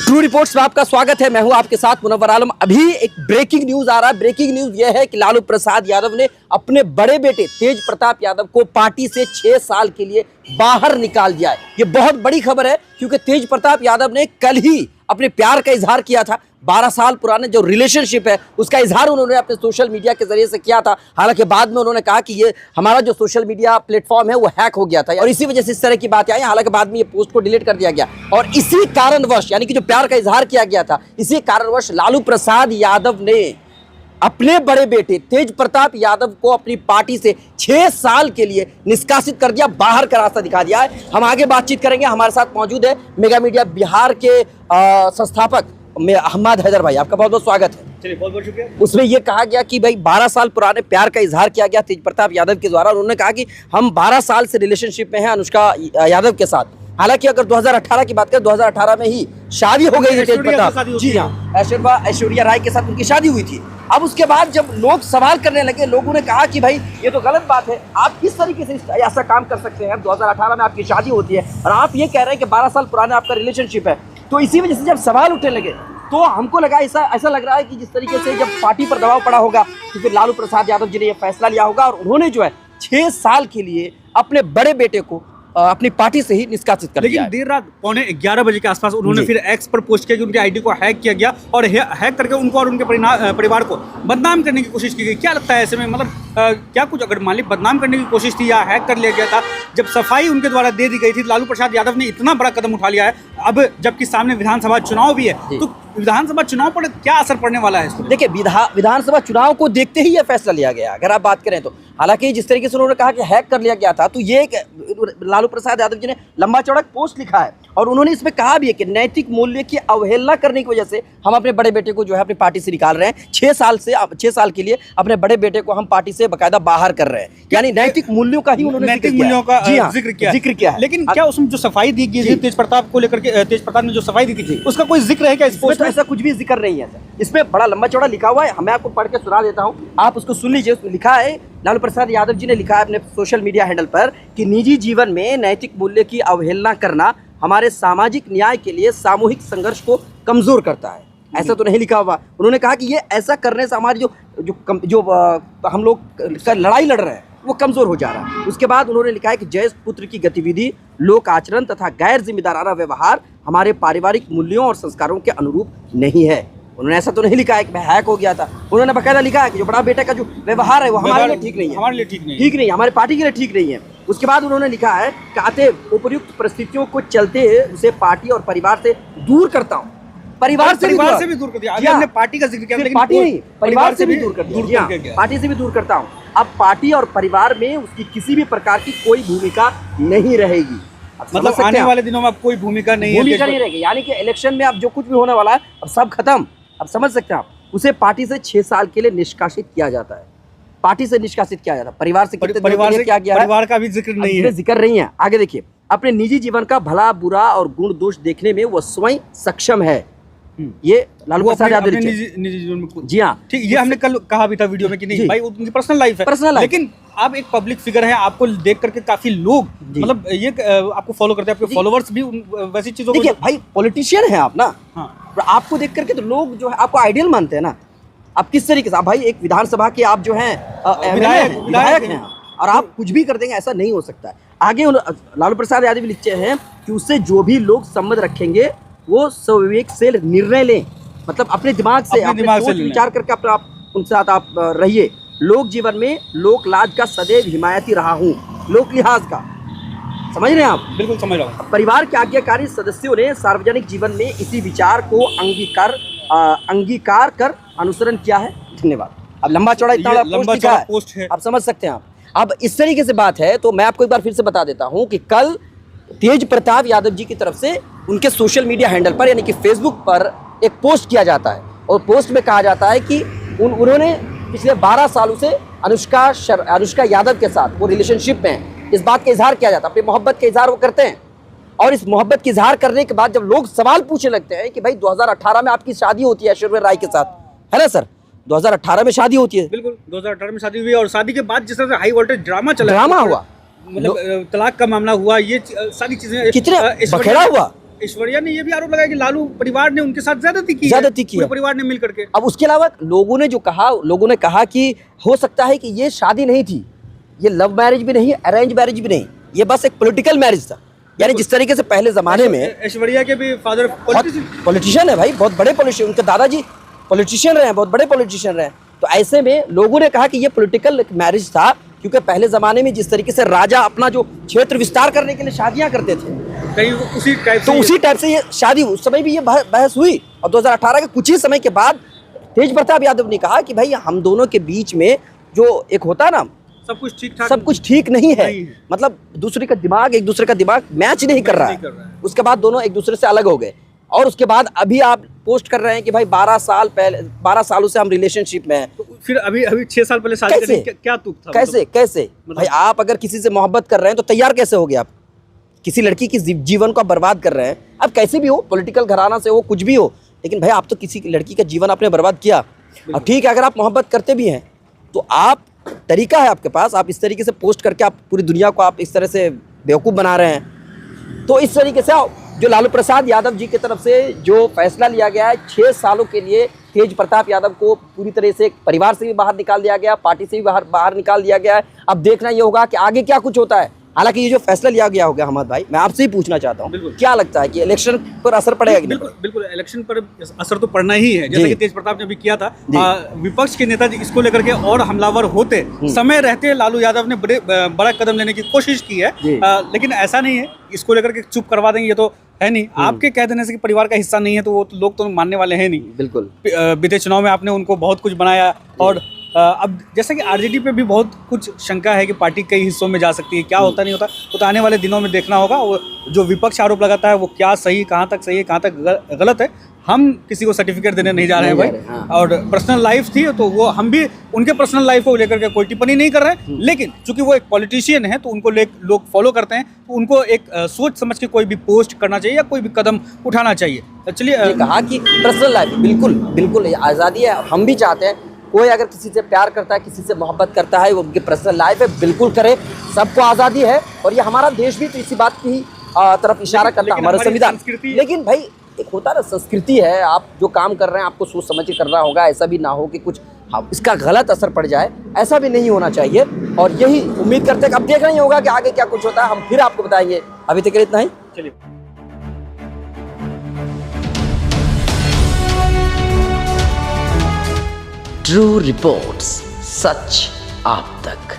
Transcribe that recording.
True reports में आपका स्वागत है। मैं हूं आपके साथ मुनव्वर आलम। अभी एक ब्रेकिंग न्यूज आ रहा है। ब्रेकिंग न्यूज यह है कि लालू प्रसाद यादव ने अपने बड़े बेटे तेज प्रताप यादव को पार्टी से 6 साल के लिए बाहर निकाल दिया है। ये बहुत बड़ी खबर है क्योंकि तेज प्रताप यादव ने कल ही अपने प्यार का इजहार किया था। 12 साल पुराने जो रिलेशनशिप है उसका इजहार उन्होंने अपने सोशल मीडिया के जरिए से किया था। हालांकि बाद में उन्होंने कहा कि ये हमारा जो सोशल मीडिया प्लेटफॉर्म है वो हैक हो गया था और इसी वजह से इस तरह की बातें आई। हालांकि बाद में ये पोस्ट को डिलीट कर दिया गया और इसी कारणवश, यानी कि जो प्यार का इजहार किया गया था, इसी कारणवश लालू प्रसाद यादव ने अपने बड़े बेटे तेज प्रताप यादव को अपनी पार्टी से 6 साल के लिए निष्कासित कर दिया, बाहर का रास्ता दिखा दिया है। हम आगे बातचीत करेंगे। हमारे साथ मौजूद है मेगा मीडिया बिहार के संस्थापक अहमद हैदर भाई। आपका बहुत बहुत स्वागत है। चलिए, बहुत बहुत शुक्रिया। उसमें यह कहा गया कि भाई 12 साल पुराने प्यार का इजहार किया गया तेज प्रताप यादव के द्वारा। उन्होंने कहा कि हम 12 साल से रिलेशनशिप में हैं अनुष्का यादव के साथ। हालांकि अगर 2018 की बात करें, 2018 में ही शादी हो गई थी तेज प्रताप, जी हाँ, ऐश्वर्या राय के साथ उनकी शादी हुई थी। अब उसके बाद जब लोग सवाल करने लगे, लोगों ने कहा कि भाई ये तो गलत बात है, आप किस तरीके से ऐसा काम कर सकते हैं। 2018 में आपकी शादी होती है और आप ये कह रहे हैं कि 12 साल पुराना आपका रिलेशनशिप है। तो इसी वजह से जब सवाल उठने लगे तो हमको लगा ऐसा लग रहा है कि जिस तरीके से जब पार्टी पर दबाव पड़ा होगा तो फिर लालू प्रसाद यादव जी ने यह फैसला लिया होगा और उन्होंने जो है 6 साल के लिए अपने बड़े बेटे को अपनी पार्टी से ही निष्कासित कर दिया। लेकिन देर रात 11:15 बजे के आसपास उन्होंने फिर एक्स पर पोस्ट किया कि उनकी आईडी को हैक किया गया और हैक करके उनको और उनके परिवार को बदनाम करने की कोशिश की गई। क्या लगता है ऐसे में, मतलब क्या कुछ अगर मान ली बदनाम करने की कोशिश थी या हैक कर लिया गया था, जब सफाई उनके द्वारा दे दी गई थी, लालू प्रसाद यादव ने इतना बड़ा कदम उठा लिया है, अब जबकि सामने विधानसभा चुनाव भी है, तो विधानसभा चुनाव पर क्या असर पड़ने वाला है इसको? देखिए, विधानसभा चुनाव को देखते ही यह फैसला लिया गया अगर आप बात करें तो। हालांकि जिस तरीके से उन्होंने कहा कि हैक कर लिया गया था, तो ये लालू प्रसाद यादव जी ने लंबा चौड़ा पोस्ट लिखा है और उन्होंने इसमें कहा भी है कि नैतिक मूल्य की अवहेलना करने की वजह से हम अपने बड़े बेटे को जो है अपनी पार्टी से निकाल रहे हैं। 6 साल के लिए अपने बड़े बेटे को हम पार्टी से बकायदा बाहर कर रहे हैं, यानी नैतिक मूल्यों का ही उन्होंने नैतिक मूल्यों का जिक्र किया है। लेकिन क्या उसमें जो सफाई दी गई थी तेज प्रताप को लेकर के, तेज प्रताप ने जो सफाई दी थी उसका कोई जिक्र है क्या इस पोस्ट में? ऐसा कुछ भी जिक्र नहीं है। इसमें बड़ा लंबा चौड़ा लिखा हुआ है, मैं आपको पढ़ के सुना देता हूँ, आप उसको सुन लीजिए। उसमें लिखा है, लालू प्रसाद यादव जी ने लिखा है अपने सोशल मीडिया हैंडल पर कि निजी जीवन में नैतिक मूल्य की अवहेलना करना हमारे सामाजिक न्याय के लिए सामूहिक संघर्ष को कमजोर करता है। ऐसा तो नहीं लिखा हुआ। उन्होंने कहा कि ये ऐसा करने से हमारी जो हम लोग लड़ाई लड़ रहे हैं वो कमजोर हो जा रहा है। उसके बाद उन्होंने लिखा है कि जय पुत्र की गतिविधि, लोक आचरण तथा गैर जिम्मेदाराना व्यवहार हमारे पारिवारिक मूल्यों और संस्कारों के अनुरूप नहीं है। उन्होंने ऐसा तो नहीं लिखा है कि मैं हैक हो गया था। उन्होंने बकायदा लिखा है कि जो बड़ा बेटा का जो व्यवहार है वो हमारे लिए ठीक नहीं है, हमारे लिए ठीक नहीं, हमारे पार्टी के लिए ठीक नहीं है। उसके बाद उन्होंने लिखा है कि अतः उपयुक्त परिस्थितियों को चलते उसे पार्टी और परिवार से दूर करता हूँ। परिवार से भी दूर कर दिया। हमने पार्टी का जिक्र किया, लेकिन पार्टी नहीं, परिवार से भी दूर कर दिया। पार्टी से भी दूर करता हूँ। अब पार्टी और परिवार में उसकी किसी भी प्रकार की कोई भूमिका नहीं रहेगी। मतलब आने वाले दिनों में अब कोई भूमिका नहीं रहेगी, यानी कि इलेक्शन में अब जो कुछ भी होने वाला है अब सब खत्म। अब समझ सकते हैं आप, उसे पार्टी से 6 साल के लिए निष्कासित किया जाता है। पार्टी से निष्कासित किया जाता है। परिवार से क्या गया, परिवार का भी जिक्र नहीं है, जिक्र नहीं है। आगे देखिए, अपने निजी जीवन का भला बुरा और गुण दोष देखने में वो स्वयं सक्षम है। ये लालू प्रसाद यादव निजी जीवन में, जी हाँ, ठीक। ये हमने कल कहा भी था वीडियो में कि नहीं भाई उनकी पर्सनल लाइफ है, लेकिन आप एक पब्लिक फिगर है, आपको देख करके काफी लोग मतलब ये आपको फॉलो करते हैं, आपके फॉलोवर्स भी वैसी चीजों को। देखिए भाई, पॉलिटिशियन है आप ना, आपको देख करके तो लोग जो है आपको आइडियल मानते हैं ना। आप किस तरीके से, आप भाई एक विधानसभा के आप जो हैं विधायक हैं और आप कुछ भी कर देंगे, ऐसा नहीं हो सकता है। आगे लालू प्रसाद यादव लिखते हैं कि उससे जो भी लोग संबंध रखेंगे वो स्वविवेक से निर्णय लें, मतलब अपने दिमाग से विचार करके अपना उनके साथ आप रहिए। लोक जीवन में लोक लाज का सदैव हिमायती रहा हूँ, लोक लिहाज का। समझ रहे हैं आप? बिल्कुल समझ रहा हूँ। परिवार के आज्ञाकारी सदस्यों ने सार्वजनिक जीवन में इसी विचार को अंगीकार कर अनुसरण किया है। धन्यवाद। अब लंबा चौड़ा इतना पोस्ट है, आप समझ सकते हैं आप। अब इस तरीके से बात है तो मैं आपको एक बार फिर से बता देता हूँ कि कल तेज प्रताप यादव जी की तरफ से उनके सोशल मीडिया हैंडल पर यानी कि फेसबुक पर एक पोस्ट किया जाता है और पोस्ट में कहा जाता है कि उन्होंने पिछले 12 सालों से अनुष्का यादव के साथ वो रिलेशनशिप में है, इस बात का इजहार किया जाता है। अपनी मोहब्बत का इजहार वो करते हैं और इस मोहब्बत का इजहार करने के बाद जब लोग सवाल पूछने लगते हैं कि भाई 2018 में आपकी शादी होती है ऐश्वर्या राय के साथ, है ना सर? 2018 में शादी होती है। बिल्कुल, 2018 में शादी हुई और शादी के बाद जिस तरह से हाई वोल्टेज ड्रामा हुआ, मतलब तलाक का मामला हुआ, ये सारी चीजें कितने बखेड़ा हुआ। ऐश्वर्या ने ये भी आरोप लगाया कि लालू परिवार ने उनके साथ ज्यादती की है, ज्यादती की है। पूरे परिवार ने मिल करके। अब उसके अलावा लोगों ने जो कहा, लोगों ने कहा कि हो सकता है कि ये शादी नहीं थी, ये लव मैरिज भी नहीं, अरेंज मैरिज भी नहीं, ये बस एक पॉलिटिकल मैरिज था। यानी जिस तरीके से पहले जमाने में ऐश्वर्या के भी फादर पॉलिटिशियन है भाई, बहुत बड़े पॉलिटिशियन, उनके दादाजी पॉलिटिशियन रहे हैं, बहुत बड़े पॉलिटिशियन रहे हैं। तो ऐसे में लोगों ने कहा कि ये पॉलिटिकल मैरिज था, क्योंकि पहले ज़माने में जिस तरीके से राजा अपना जो क्षेत्र विस्तार करने के लिए शादियां करते थे, कहीं उसी टाइप तो उसी टाइप से ये शादी, उस समय भी ये बहस हुई। और 2018 के कुछ ही समय के बाद तेज प्रताप यादव ने कहा कि भाई हम दोनों के बीच में जो एक होता है ना, सब कुछ ठीक ठाक, सब कुछ ठीक नहीं है, मतलब दूसरे का दिमाग, एक दूसरे का दिमाग मैच नहीं कर रहा है। उसके बाद दोनों एक दूसरे से अलग हो गए, और उसके बाद अभी आप पोस्ट कर रहे हैं कि भाई 12 सालों से हम रिलेशनशिप में हैं। तो फिर अभी 6 साल पहले शादी करने क्या तुक था? कैसे भाई आप अगर किसी से मोहब्बत कर रहे हैं तो तैयार कैसे हो गए आप? किसी लड़की की जीवन को आप बर्बाद कर रहे हैं। अब कैसे भी हो, पॉलिटिकल घराना से हो, कुछ भी हो, लेकिन भाई आप तो किसी लड़की का जीवन आपने बर्बाद किया। अब ठीक है, अगर आप मोहब्बत करते भी हैं तो आप, तरीका है आपके पास, आप इस तरीके से पोस्ट करके आप पूरी दुनिया को आप इस तरह से बेवकूफ़ बना रहे हैं। तो इस तरीके से जो लालू प्रसाद यादव जी की तरफ से जो फैसला लिया गया है, 6 सालों के लिए तेज प्रताप यादव को पूरी तरह से परिवार से भी बाहर निकाल दिया गया, पार्टी से भी बाहर निकाल दिया गया है। अब देखना ये होगा कि आगे क्या कुछ होता है। हालांकि ये जो फैसला लिया गया होगा, अहमद भाई, मैं आपसे ही पूछना चाहता हूँ, क्या लगता है कि इलेक्शन पर असर पड़ेगा कि नहीं? बिल्कुल इलेक्शन पर असर तो पड़ना ही है। जैसे कि तेज प्रताप ने भी किया था, विपक्ष के नेता इसको लेकर के और हमलावर होते समय रहते लालू यादव ने बड़ा कदम लेने की कोशिश की है, लेकिन ऐसा नहीं है इसको लेकर के चुप करवा देंगे, ये तो है नहीं। आपके कह देने से कि परिवार का हिस्सा नहीं है तो वो तो लोग तो मानने वाले हैं नहीं। बिल्कुल, बीते चुनाव में आपने उनको बहुत कुछ बनाया, और अब जैसे कि आरजेडी पे भी बहुत कुछ शंका है कि पार्टी कई हिस्सों में जा सकती है, क्या होता नहीं होता तो आने वाले दिनों में देखना होगा। वो जो विपक्ष आरोप लगाता है वो क्या सही, कहाँ तक सही है, कहाँ तक गलत है, हम किसी को सर्टिफिकेट देने नहीं जा रहे हैं भाई। और पर्सनल लाइफ थी तो वो हम भी उनके पर्सनल लाइफ को लेकर के कोई टिप्पणी नहीं कर रहे हैं, लेकिन चूंकि वो एक पॉलिटिशियन है तो उनको लोग फॉलो करते हैं, तो उनको एक सोच समझ के कोई भी पोस्ट करना चाहिए या कोई भी कदम उठाना चाहिए। चलिए, कहा कि पर्सनल लाइफ बिल्कुल आज़ादी है, हम भी चाहते हैं कोई अगर किसी से प्यार करता है, किसी से मोहब्बत करता है, वो उनकी पर्सनल लाइफ है, बिल्कुल करे, सबको आज़ादी है। और ये हमारा देश भी तो इसी बात की तरफ इशारा करता है, हमारा संविधान। लेकिन भाई एक होता है ना, संस्कृति है, आप जो काम कर रहे हैं आपको सोच समझ के करना होगा। ऐसा भी ना हो कि कुछ इसका गलत असर पड़ जाए, ऐसा भी नहीं होना चाहिए। और यही उम्मीद करते हैं, अब देखना ही होगा कि आगे क्या कुछ होता है, हम फिर आपको बताएंगे। अभी तक इतना ही, चलिए। ट्रू रिपोर्ट्स, सच आप तक।